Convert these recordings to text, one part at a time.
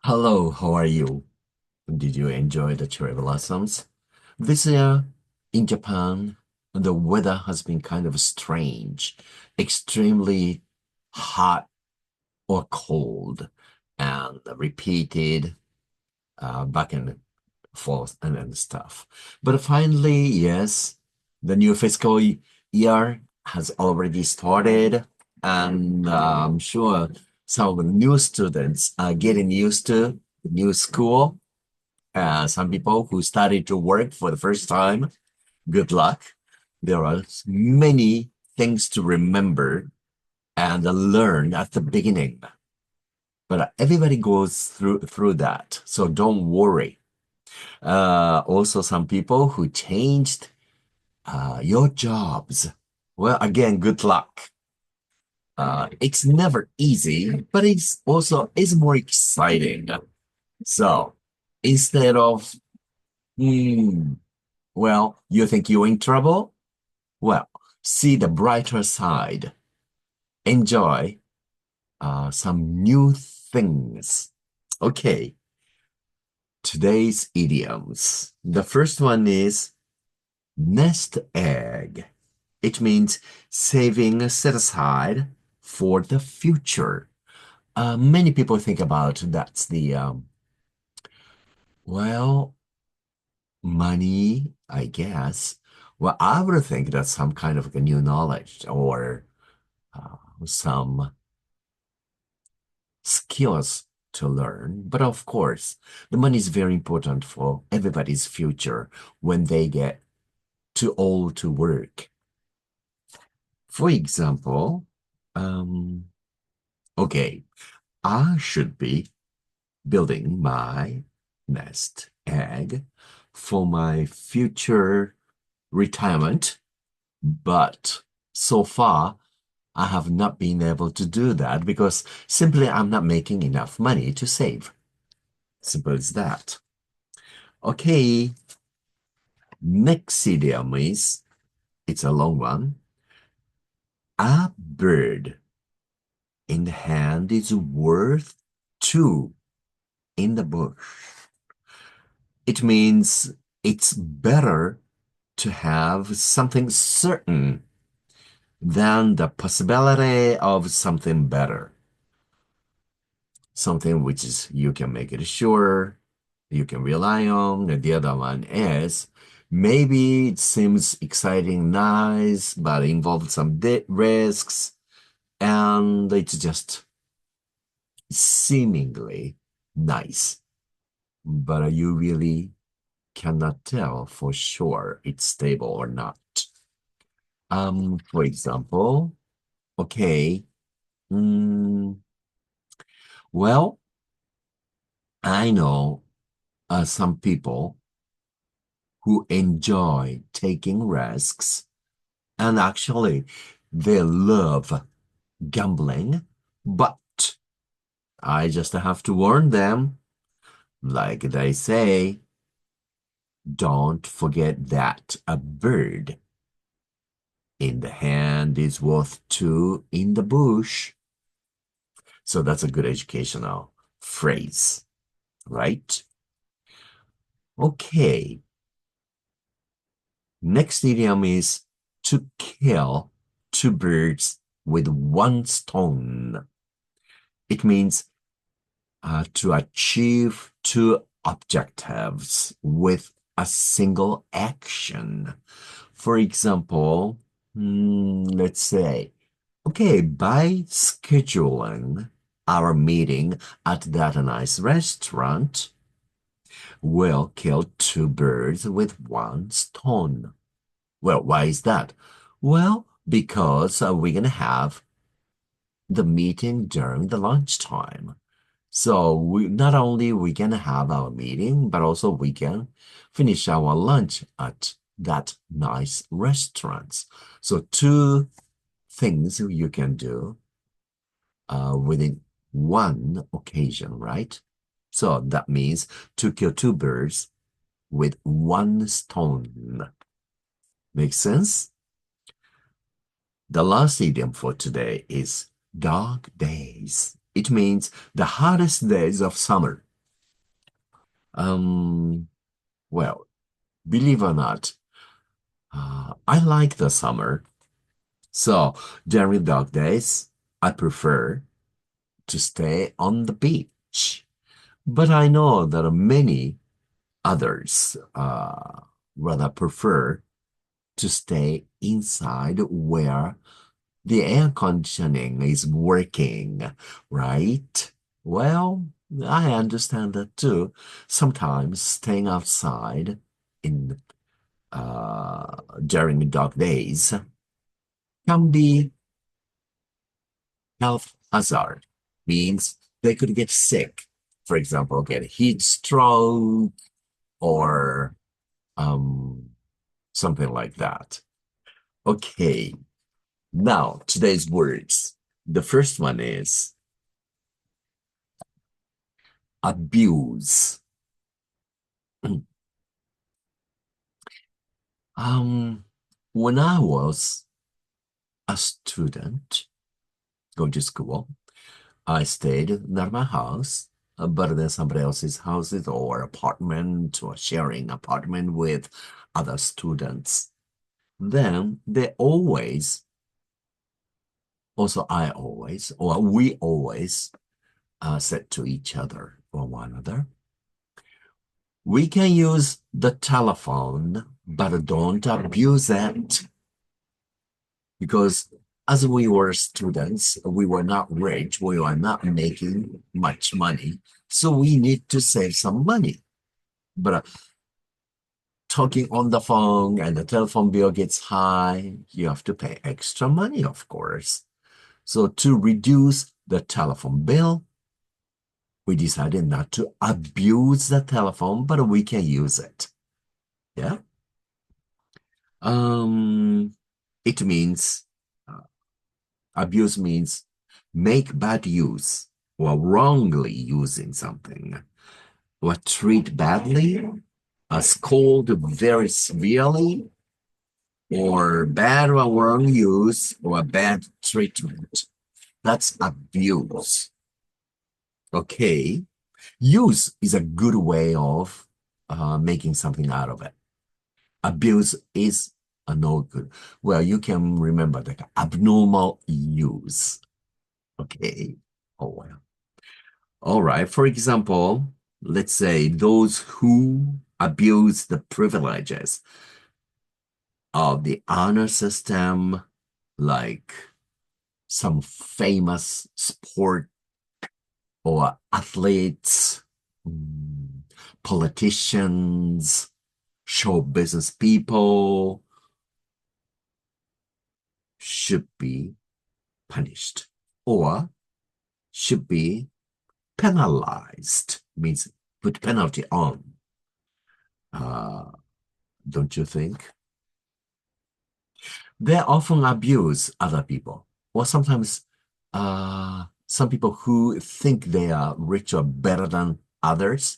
Hello, how are you? Did you enjoy the cherry blossoms? This year in Japan, the weather has been kind of strange, extremely hot or cold, and repeated back and forth and stuff. But finally, yes, the new fiscal year has already started, and I'm sure some of the new students are getting used to the new school. Some people who started to work for the first time, good luck. There are many things to remember and learn at the beginning. But everybody goes through that, so don't worry. Also, some people who changed your jobs. Well, again, good luck. It's never easy, but it's also is more exciting. So instead of hmm, well, you think you're in trouble? Well, see the brighter side. Enjoy some new things. Okay, today's idioms. The first one is nest egg. It means saving set aside for the future. Many people think about that's well, money, I guess. Well, I would think that's some kind of a new knowledge or some skills to learn. But of course, the money is very important for everybody's future when they get too old to work. For example, um, okay, I should be building my nest egg for my future retirement, but so far I have not been able to do that because simply I'm not making enough money to save. Simple as that. Okay, next idiom is, it's a long one. A bird in the hand is worth two in the bush. It means it's better to have something certain than the possibility of something better. Something which is you can make it sure, you can rely on. And the other one is maybe it seems exciting, nice, but involves some risks, and it's just seemingly nice, but you really cannot tell for sure it's stable or not. For example, okay, mm, well, I know some people who enjoy taking risks, and actually they love gambling, but I just have to warn them, like they say, don't forget that a bird in the hand is worth two in the bush. So that's a good educational phrase, right? Okay. Next idiom is to kill two birds with one stone. It means to achieve two objectives with a single action. For example, let's say, okay, by scheduling our meeting at that nice restaurant, we'll kill two birds with one stone. Well, why is that? Well, because we're going to have the meeting during the lunchtime. So we not only we can have our meeting, but also we can finish our lunch at that nice restaurant. So two things you can do within one occasion, right? So that means to kill two birds with one stone. Makes sense? The last idiom for today is dog days. It means the hottest days of summer. Um, well, believe or not, I like the summer. So during dog days, I prefer to stay on the beach. But I know that many others rather prefer to stay inside where the air conditioning is working, right? Well, I understand that too. Sometimes staying outside in during dog days can be health hazard, means they could get sick. For example, get heat stroke or um, something like that. Okay, now today's words. The first one is abuse. Um, when I was a student going to school, I stayed near my house, but then somebody else's houses or apartment or sharing apartment with other students. Then they always, also I always, or we always said to each other or one another, we can use the telephone, but don't abuse it. Because as we were students, we were not rich, we were not making much money, so we need to save some money. But talking on the phone and the telephone bill gets high, you have to pay extra money, of course. So to reduce the telephone bill, we decided not to abuse the telephone, but we can use it. Yeah. Um, it means abuse means make bad use or wrongly using something, or treat badly, scold very severely, or bad or wrong use or bad treatment. That's abuse. Okay. Use is a good way of making something out of it. Abuse is a no good. Well, you can remember like abnormal use. Okay. Oh, well. All right. For example, let's say those who abuse the privileges of the honor system, like some famous sport or athletes, politicians, show business people should be punished or should be penalized, means put penalty on. Uh, don't you think? They often abuse other people, or sometimes some people who think they are rich or better than others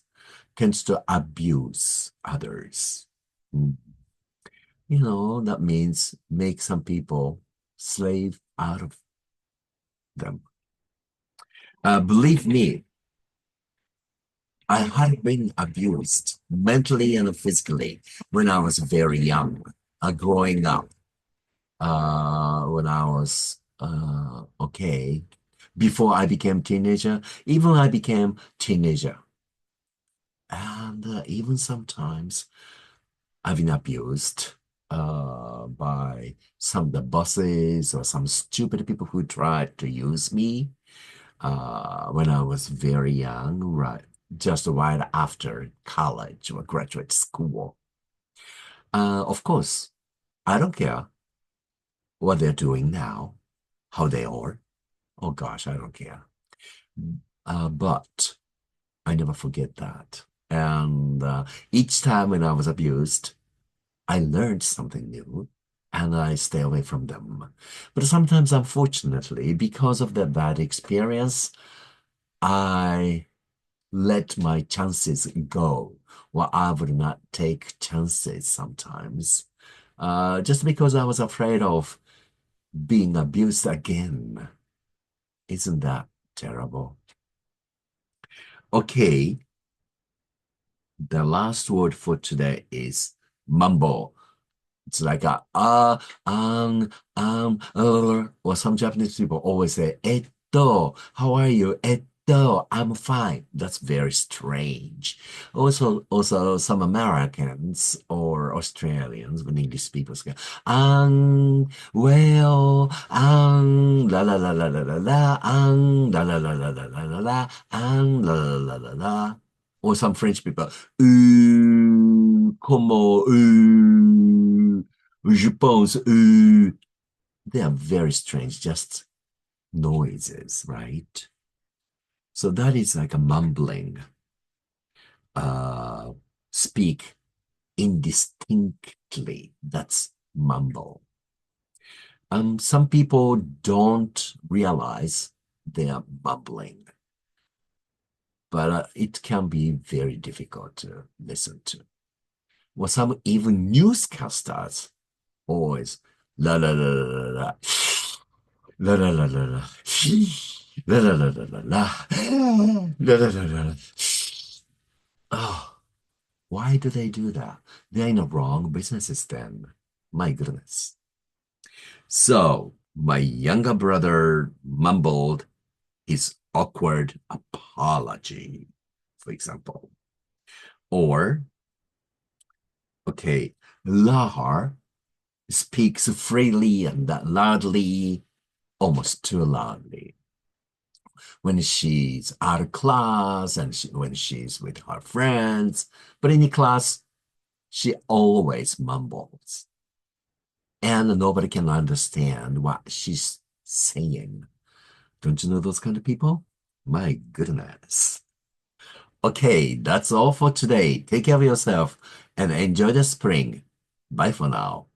tends to abuse others. You know, that means make some people slave out of them. Believe me, I had been abused mentally and physically when I was very young, growing up. When I was okay, before I became teenager, even I became teenager, and even sometimes I've been abused by some of the bosses or some stupid people who tried to use me when I was very young, right? Just right after college or graduate school. Of course, I don't care what they're doing now, how they are. Oh gosh, I don't care. But I never forget that. And each time when I was abused, I learned something new and I stay away from them. But sometimes, unfortunately, because of that bad experience, I let my chances go. Well, I would not take chances sometimes, just because I was afraid of being abused again. Isn't that terrible? Okay, The last word for today is mumble. It's like or some Japanese people always say, how are you? I'm fine. That's very strange. Also some Americans or Australians, when English people say, la la la la la la la, la la la la la la la la, la la la la la. Or some French people, comment, je pense, they are very strange, just noises, right? So that is like a mumbling, uh, speak indistinctly. That's mumble. Some people don't realize they are mumbling, but it can be very difficult to listen to. Well, some even newscasters always la la la la la la la la la la la la la la la la la la la. Oh, why do they do that? They're in the wrong businesses then. My goodness. So my younger brother mumbled his awkward apology, for example. Or, okay, Lahar speaks freely and loudly, almost too loudly. When she's out of class and when she's with her friends, but in the class, she always mumbles. And nobody can understand what she's saying. Don't you know those kind of people? My goodness. Okay, that's all for today. Take care of yourself and enjoy the spring. Bye for now.